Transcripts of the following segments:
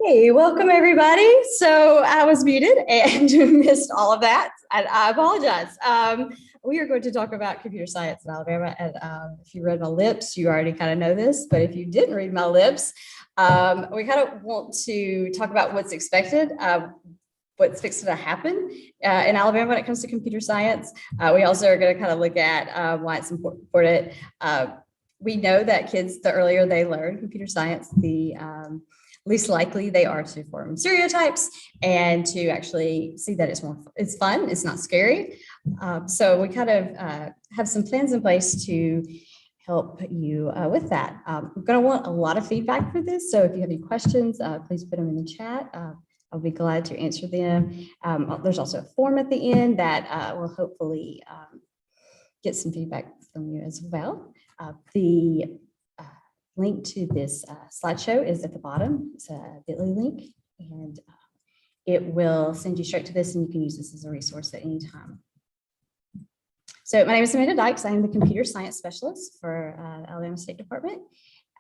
Hey, welcome everybody. So I was muted and missed all of that. I apologize. We are going to talk about computer science in Alabama. And if you read my lips, you already kind of know this. But if you didn't read my lips, we kind of want to talk about what's expected, what's fixing to happen in Alabama when it comes to computer science. We also are going to kind of look at why it's important. We know that kids, the earlier they learn computer science, the least likely they are to form stereotypes and to actually see that it's fun, it's not scary. So we kind of have some plans in place to help you with that. We're going to want a lot of feedback for this. So if you have any questions, please put them in the chat. I'll be glad to answer them. There's also a form at the end that will hopefully get some feedback from you as well. The link to this slideshow is at the bottom. It's a bit.ly link, and it will send you straight to this, and you can use this as a resource at any time. So my name is Amanda Dykes. I am the computer science specialist for the Alabama State Department.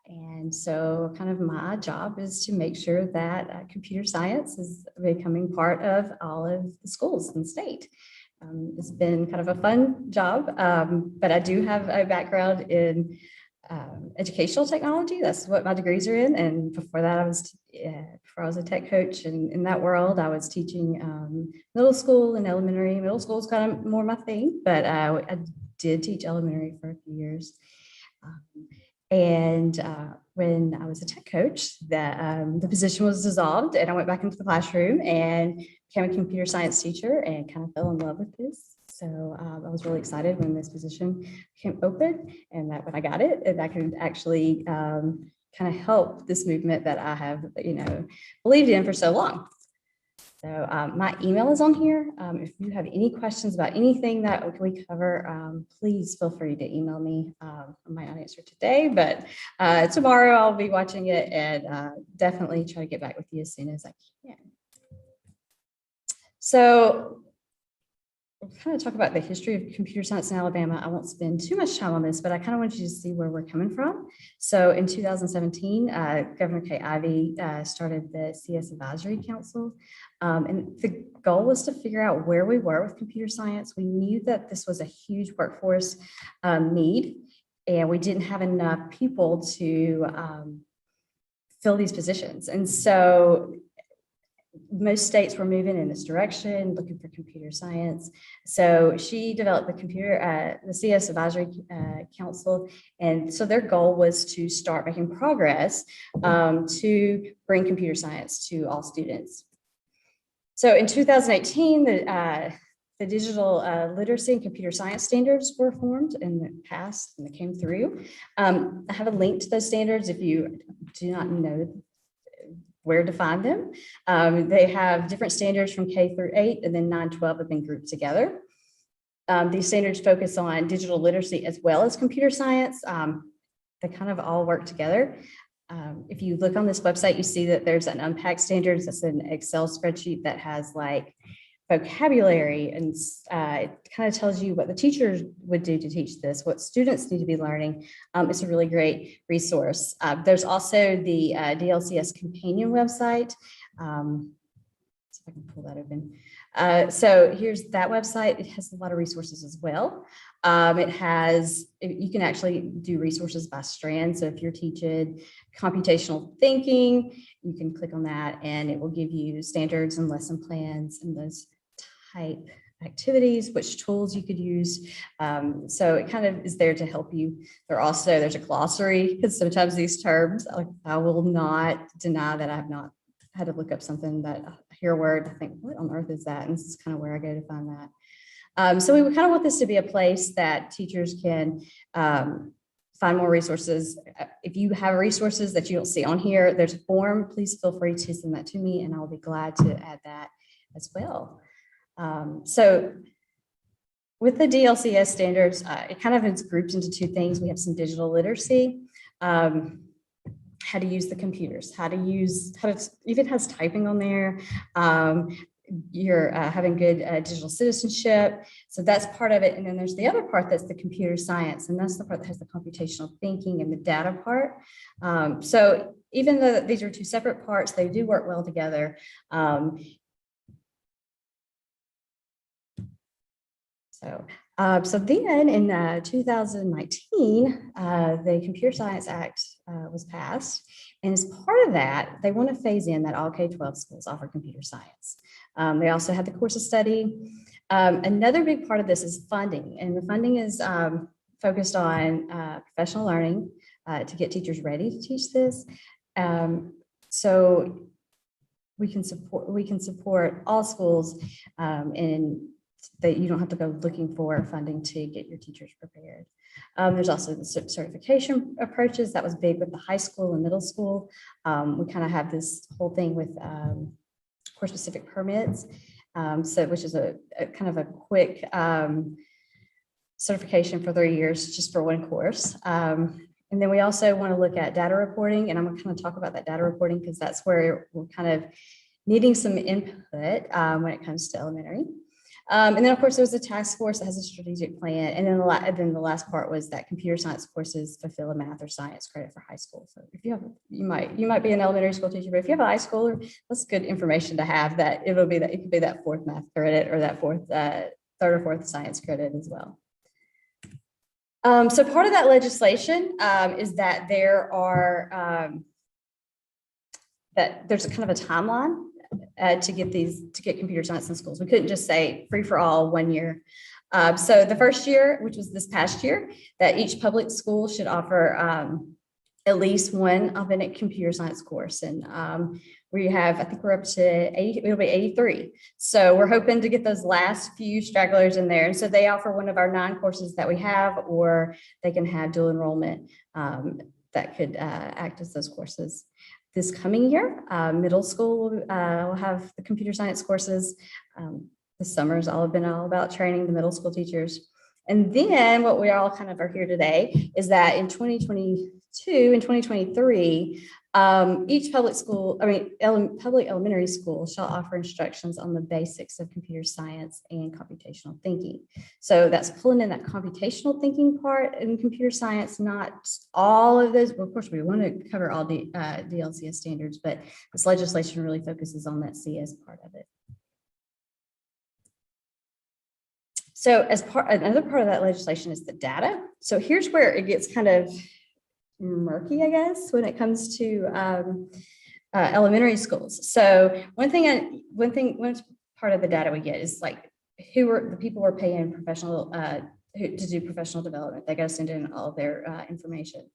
And so kind of my job is to make sure that computer science is becoming part of all of the schools in the state. It's been kind of a fun job, but I do have a background in educational technology. That's what my degrees are in. And before that, I was a tech coach. And in that world, I was teaching middle school and elementary. Middle school is kind of more my thing, but I did teach elementary for a few years. And when I was a tech coach, the position was dissolved, and I went back into the classroom and became a computer science teacher and kind of fell in love with this. So I was really excited when this position became open, and that when I got it, and I could actually kind of help this movement that I have, believed in for so long. So my email is on here. If you have any questions about anything that we cover, please feel free to email me. I might not answer today, but tomorrow I'll be watching it and definitely try to get back with you as soon as I can. So we'll kind of talk about the history of computer science in Alabama. I won't spend too much time on this, but I kind of want you to see where we're coming from. So in 2017, Governor Kay Ivey started the CS Advisory Council. And the goal was to figure out where we were with computer science. We knew that this was a huge workforce need, and we didn't have enough people to fill these positions. And so most states were moving in this direction, looking for computer science. So she developed the CS Advisory Council. And so their goal was to start making progress to bring computer science to all students. So in 2018, the digital literacy and computer science standards were formed and passed, and they came through. I have a link to those standards if you do not know where to find them. They have different standards from K through 8, and then 9-12 have been grouped together. These standards focus on digital literacy as well as computer science. They kind of all work together. If you look on this website, you see that there's an unpacked standards. That's an Excel spreadsheet that has like vocabulary, and it kind of tells you what the teachers would do to teach this, what students need to be learning. It's a really great resource. There's also the DLCS companion website. See if I can pull that open. So here's that website. It has a lot of resources as well. You can actually do resources by strand. So if you're teaching computational thinking, you can click on that and it will give you standards and lesson plans and those type activities, which tools you could use. So it kind of is there to help you. There's a glossary, because sometimes these terms, I will not deny that I have not had to look up something that I hear a word, I think, what on earth is that? And this is kind of where I go to find that. So we would kind of want this to be a place that teachers can find more resources. If you have resources that you don't see on here, there's a form. Please feel free to send that to me, and I'll be glad to add that as well. So with the DLCS standards, it kind of is grouped into two things. We have some digital literacy, how to use the computers, even has typing on there. you're having good digital citizenship. So that's part of it. And then there's the other part that's the computer science. And that's the part that has the computational thinking and the data part. So even though these are two separate parts, they do work well together. So then in 2019, the Computer Science Act was passed. And as part of that, they want to phase in that all K-12 schools offer computer science. They also had the course of study. Another big part of this is funding. And the funding is focused on professional learning to get teachers ready to teach this. So we can support all schools in that you don't have to go looking for funding to get your teachers prepared. There's also the certification approaches. That was big with the high school and middle school. We kind of have this whole thing with course specific permits, which is a kind of a quick certification for 3 years just for one course. And then we also want to look at data reporting, and I'm going to kind of talk about that data reporting because that's where we're kind of needing some input when it comes to elementary. And then, of course, there was a task force that has a strategic plan. And then the last part was that computer science courses fulfill a math or science credit for high school. So if you have, you might be an elementary school teacher, but if you have a high schooler, that's good information to have. That it could be that fourth math credit or that third or fourth science credit as well. So part of that legislation is that there's a kind of a timeline to get computer science in schools. We couldn't just say free for all 1 year. So the first year, which was this past year, that each public school should offer at least one authentic computer science course. And I think we're up to 80, it'll be 83. So we're hoping to get those last few stragglers in there. And so they offer one of our 9 courses that we have, or they can have dual enrollment that could act as those courses. This coming year, middle school will have the computer science courses. This summer's been all about training the middle school teachers. And then what we all kind of are here today is that in 2022 and 2023, each public elementary school shall offer instructions on the basics of computer science and computational thinking. So that's pulling in that computational thinking part in computer science, not all of those. Well, of course, we want to cover all the DLCS standards, but this legislation really focuses on that CS part of it. So another part of that legislation is the data. So here's where it gets kind of murky, I guess, when it comes to elementary schools. So one part of the data we get is like who are the people we're paying professional to do professional development. They got to send in all of their information.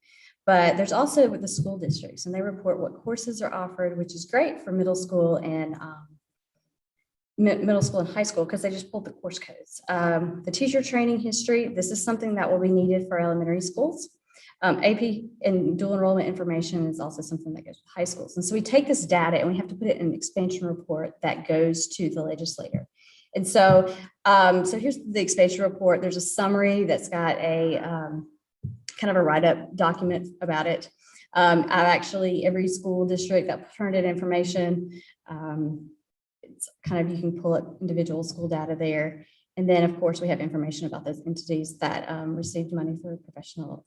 But there's also with the school districts, and they report what courses are offered, which is great for middle school and high school because they just pulled the course codes. The teacher training history, this is something that will be needed for elementary schools. AP and dual enrollment information is also something that goes to high schools. And so we take this data and we have to put it in an expansion report that goes to the legislator. And so, here's the expansion report. There's a summary that's got a kind of a write-up document about it. Every school district that turned in information, it's kind of, you can pull up individual school data there. And then, of course, we have information about those entities that received money for professional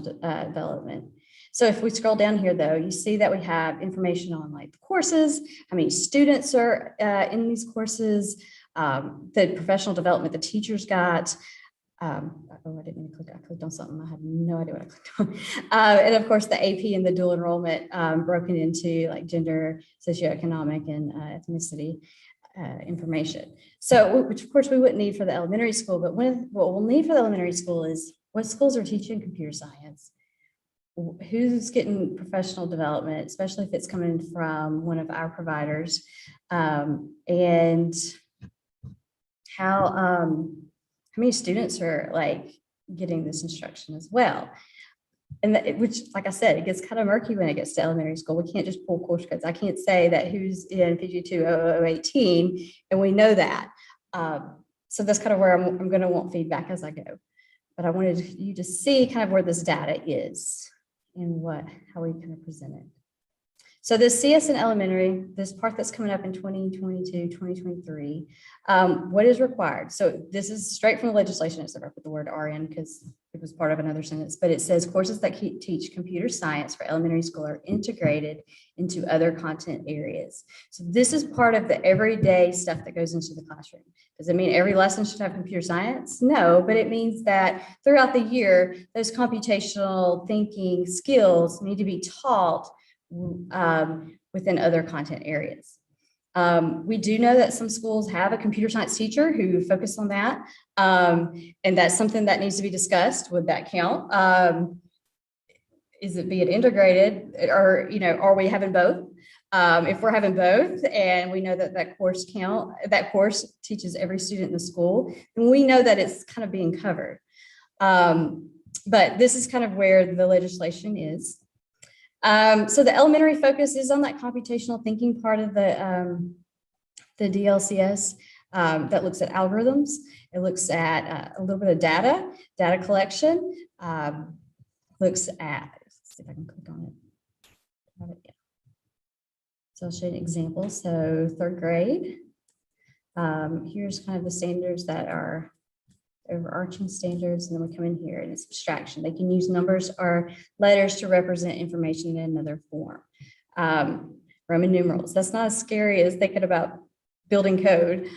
development. So if we scroll down here, though, you see that we have information on like the courses, how many students are in these courses, the professional development the teachers got. I didn't mean to click. I clicked on something. I have no idea what I clicked on. And of course, the AP and the dual enrollment broken into like gender, socioeconomic, and ethnicity information. So, which of course we wouldn't need for the elementary school, but what we'll need for the elementary school is what schools are teaching computer science, who's getting professional development, especially if it's coming from one of our providers, and how many students are like getting this instruction as well. And which, like I said, it gets kind of murky when it gets to elementary school. We can't just pull course codes. I can't say that who's in PG2 0018, and we know that. So that's kind of where I'm going to want feedback as I go. But I wanted you to see kind of where this data is and how we kind of present it. So this CS in elementary, this part that's coming up in 2022, 2023, what is required? So this is straight from the legislation, except I put the word RN because it was part of another sentence, but it says courses that teach computer science for elementary school are integrated into other content areas. So this is part of the everyday stuff that goes into the classroom. Does it mean every lesson should have computer science? No, but it means that throughout the year, those computational thinking skills need to be taught within other content areas. We do know that some schools have a computer science teacher who focus on that. And that's something that needs to be discussed. Would that count? Is it being integrated, or, are we having both? If we're having both, and we know that that course teaches every student in the school, then we know that it's kind of being covered. But this is kind of where the legislation is. So the elementary focus is on that computational thinking part of the DLCS that looks at algorithms. It looks at a little bit of data collection, looks at, let's see if I can click on it. Yeah. So I'll show you an example. So 3rd grade, here's kind of the standards that are overarching standards, and then we come in here and it's abstraction. They can use numbers or letters to represent information in another form. Roman numerals, that's not as scary as thinking about building code.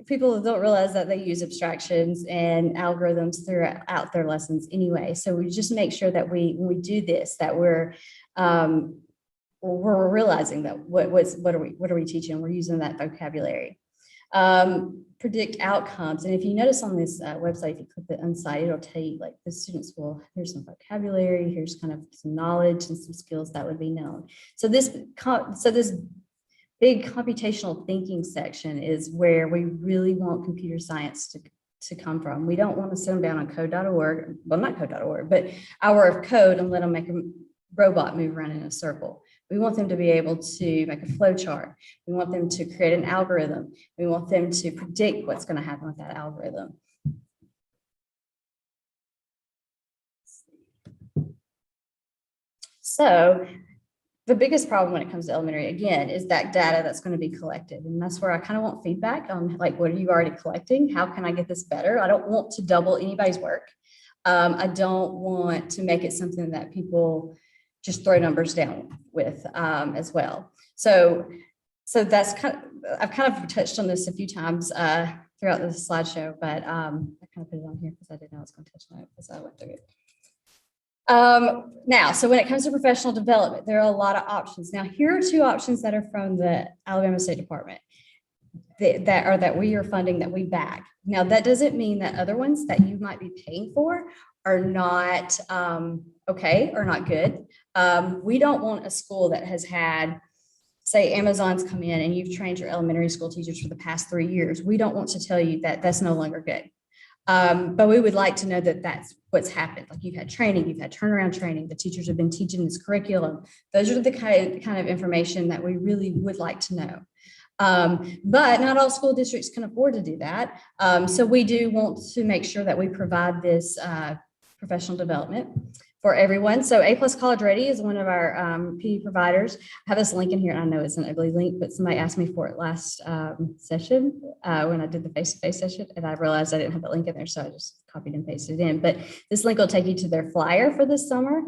People don't realize that they use abstractions and algorithms throughout their lessons anyway. So we just make sure that when we do this, that we're realizing that what are we teaching? We're using that vocabulary. Predict outcomes. And if you notice on this website, if you click the inside, it'll tell you like the students will, here's some vocabulary, here's kind of some knowledge and some skills that would be known. So this big computational thinking section is where we really want computer science to come from. We don't want to sit them down on code.org, well, not code.org, but hour of code and let them make a robot move around in a circle. We want them to be able to make a flow chart. We want them to create an algorithm. We want them to predict what's going to happen with that algorithm. So the biggest problem when it comes to elementary, again, is that data that's going to be collected. And that's where I kind of want feedback on, like, what are you already collecting? How can I get this better? I don't want to double anybody's work. I don't want to make it something that people just throw numbers down with as well. So that's I've kind of touched on this a few times throughout the slideshow, but I kind of put it on here because I didn't know I was going to touch on it as I went through it. Now, so when it comes to professional development, there are a lot of options. Now, here are 2 options that are from the Alabama State Department that we are funding, that we back. Now, that doesn't mean that other ones that you might be paying for are not okay or not good. We don't want a school that has had, say, Amazon's come in and you've trained your elementary school teachers for the past 3 years. We don't want to tell you that that's no longer good. But we would like to know that that's what's happened. Like, you've had training, you've had turnaround training, the teachers have been teaching this curriculum. Those are the kind of information that we really would like to know. But not all school districts can afford to do that. So we do want to make sure that we provide this professional development for everyone. So A+ College Ready is one of our PD providers. I have this link in here, and I know it's an ugly link, but somebody asked me for it last session when I did the face-to-face session, and I realized I didn't have the link in there, so I just copied and pasted it in. But this link will take you to their flyer for this summer.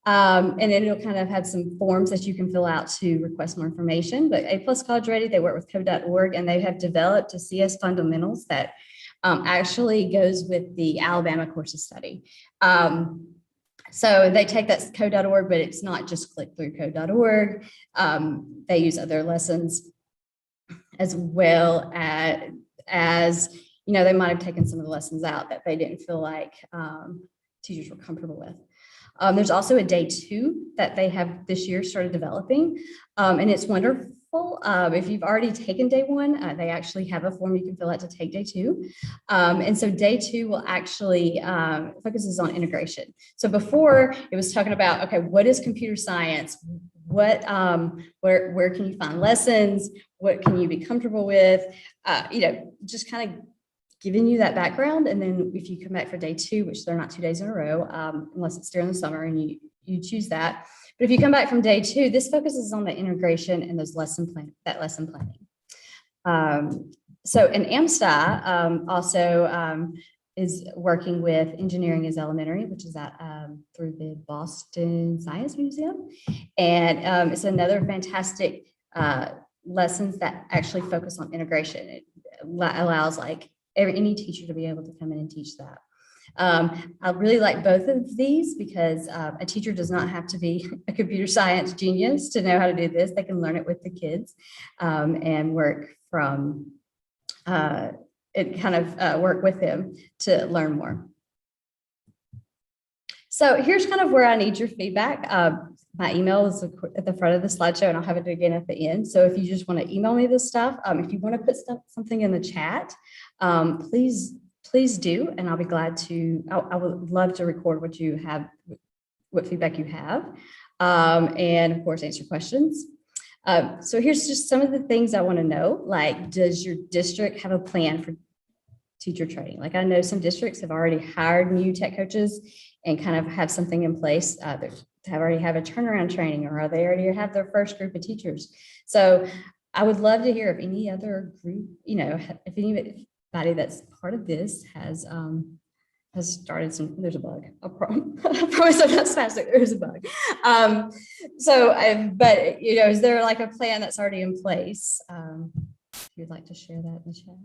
And then it'll kind of have some forms that you can fill out to request more information. But A+ College Ready, they work with code.org, and they have developed a CS fundamentals that actually goes with the Alabama courses study. So they take that code.org, but it's not just click through code.org. They use other lessons as well as, they might have taken some of the lessons out that they didn't feel like teachers were comfortable with. There's also a day 2 that they have this year started developing, and it's wonderful. If you've already taken day 1, they actually have a form you can fill out to take day 2. And so day 2 will actually focuses on integration. So before, it was talking about, okay, what is computer science? What, where can you find lessons? What can you be comfortable with? Just kind of giving you that background. And then if you come back for day 2, which they're not 2 days in a row, unless it's during the summer and you choose that, But if you come back from day 2, this focuses on the integration and those lesson planning. So in ALSDE also is working with Engineering is Elementary, which is at through the Boston Science Museum. And it's another fantastic lessons that actually focus on integration. It allows like any teacher to be able to come in and teach that. I really like both of these because a teacher does not have to be a computer science genius to know how to do this. They can learn it with the kids and work from work with them to learn more. So here's kind of where I need your feedback. My email is at the front of the slideshow, and I'll have it again at the end. So if you just want to email me this stuff, if you want to put something in the chat, please do, and I'll be glad to. I would love to record what you have, what feedback you have, and of course answer questions. So here's just some of the things I want to know. Like, does your district have a plan for teacher training? Like, I know some districts have already hired new tech coaches and kind of have something in place. They already have a turnaround training, or they already have their first group of teachers. So I would love to hear if any other group, if anybody that's part of this has started some. There's a bug. I promise I'm not spastic. There's a bug. But is there like a plan that's already in place? If you'd like to share that in the chat,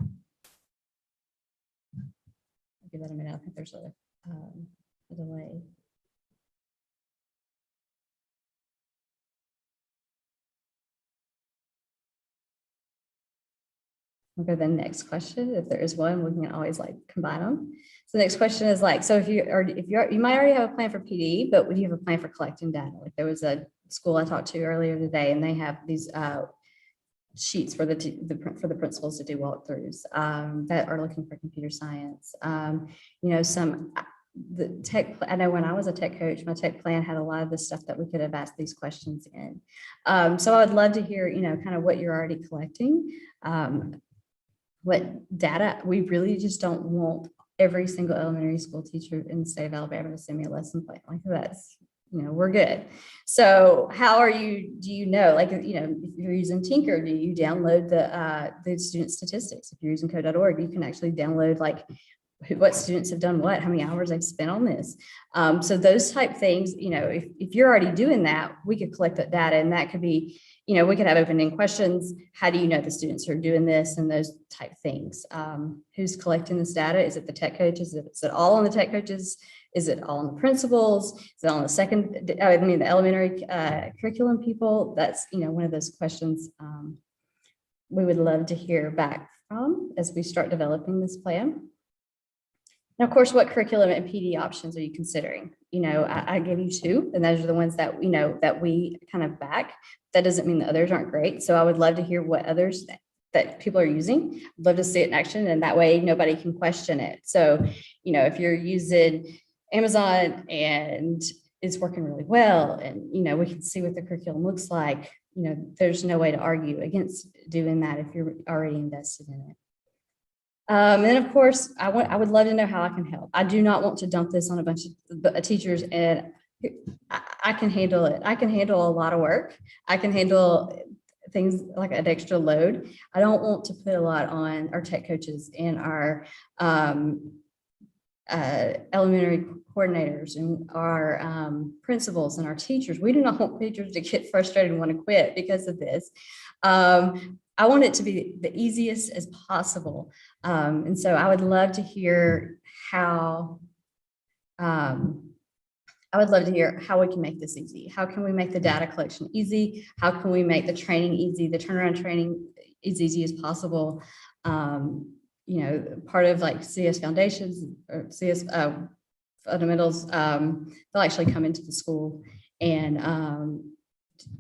I'll give that a minute. I think there's a delay. We'll go to the next question. If there is one, we can always like combine them. So the next question is like, so if you might already have a plan for PD, but would you have a plan for collecting data? Like, there was a school I talked to earlier today, and they have these sheets for the principals to do walkthroughs that are looking for computer science. The tech, I know when I was a tech coach, my tech plan had a lot of the stuff that we could have asked these questions in. So I would love to hear, kind of what you're already collecting. What data. We really just don't want every single elementary school teacher in the state of Alabama to send me a lesson plan. Like, that's, we're good. So how are you, do like, if you're using Tinker, do you download the student statistics? If you're using code.org, you can actually download like what students have done what, how many hours they've spent on this. So those type things, if you're already doing that, we could collect that data, and that could be, we could have open-ended questions. How do you know the students are doing this, and those type things? Who's collecting this data? Is it the tech coaches? Is it all on the tech coaches? Is it all on the principals? Is it on the the elementary curriculum people? That's, one of those questions we would love to hear back from as we start developing this plan. And of course, what curriculum and PD options are you considering? I gave you 2, and those are the ones that that we kind of back. That doesn't mean the others aren't great. So I would love to hear what others that people are using. I'd love to see it in action, and that way nobody can question it. So, if you're using Amazon and it's working really well, and we can see what the curriculum looks like, there's no way to argue against doing that if you're already invested in it. And then of course, I would love to know how I can help. I do not want to dump this on a bunch of teachers, and I can handle it. I can handle a lot of work. I can handle things like an extra load. I don't want to put a lot on our tech coaches and our elementary coordinators and our principals and our teachers. We do not want teachers to get frustrated and want to quit because of this. I want it to be the easiest as possible. And so I would love to hear how, we can make this easy. How can we make the data collection easy? How can we make the training easy, the turnaround training as easy as possible? Part of like CS Foundations or CS Fundamentals, they'll actually come into the school and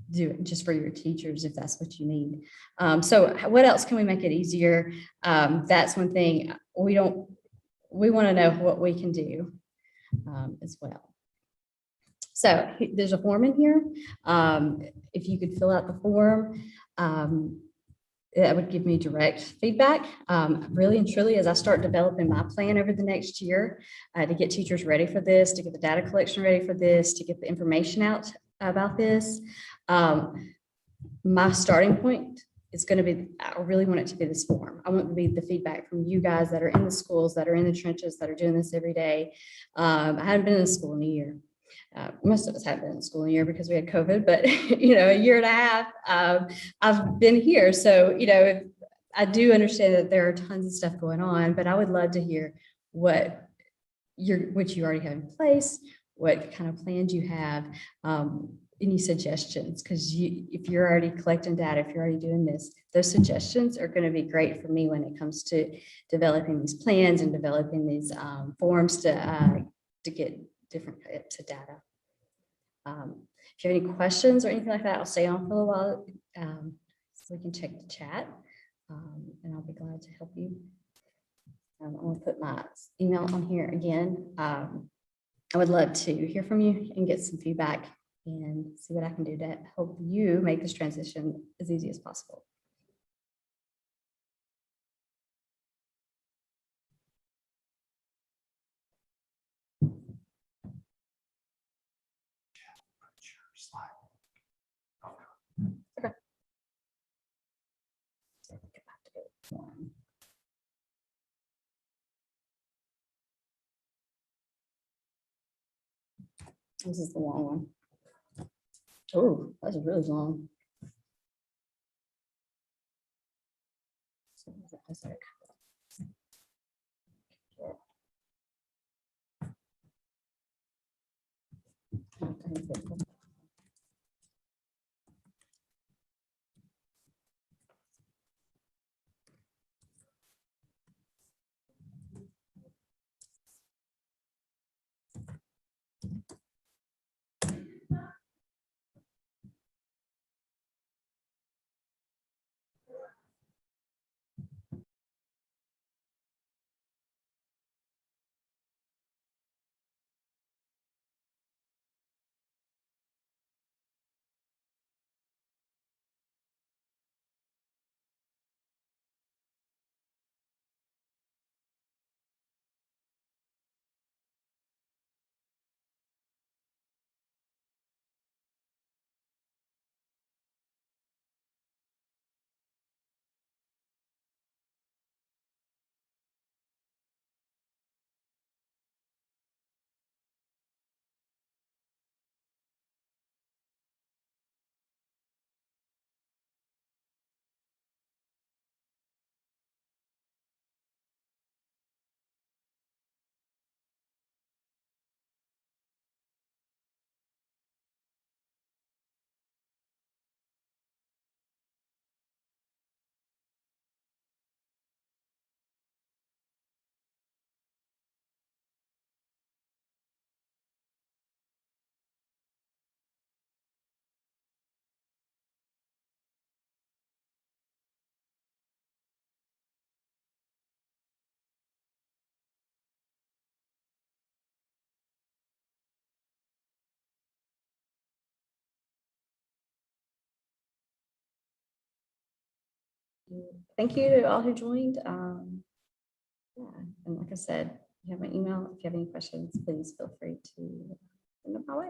do it just for your teachers if that's what you need. So what else can we make it easier? That's one thing we want to know what we can do as well. So there's a form in here. If you could fill out the form, that would give me direct feedback. Really and truly, as I start developing my plan over the next year to get teachers ready for this, to get the data collection ready for this, to get the information out about this. My starting point is going to be, I really want it to be this forum. I want it to be the feedback from you guys that are in the schools, that are in the trenches, that are doing this every day. I haven't been in school in a year. Most of us haven't been in school in a year because we had COVID, but a year and a half, I've been here. So, I do understand that there are tons of stuff going on, but I would love to hear what you already have in place, what kind of plans you have, any suggestions, because if you're already collecting data, if you're already doing this, those suggestions are going to be great for me when it comes to developing these plans and developing these forms to get different types of data. If you have any questions or anything like that, I'll stay on for a little while so we can check the chat, and I'll be glad to help you. I'm going to put my email on here again. I would love to hear from you and get some feedback and see what I can do to help you make this transition as easy as possible. Okay. This is the long one. Oh, that's really long. Thank you to all who joined. Yeah, and like I said, you have my email. If you have any questions, please feel free to send them my way.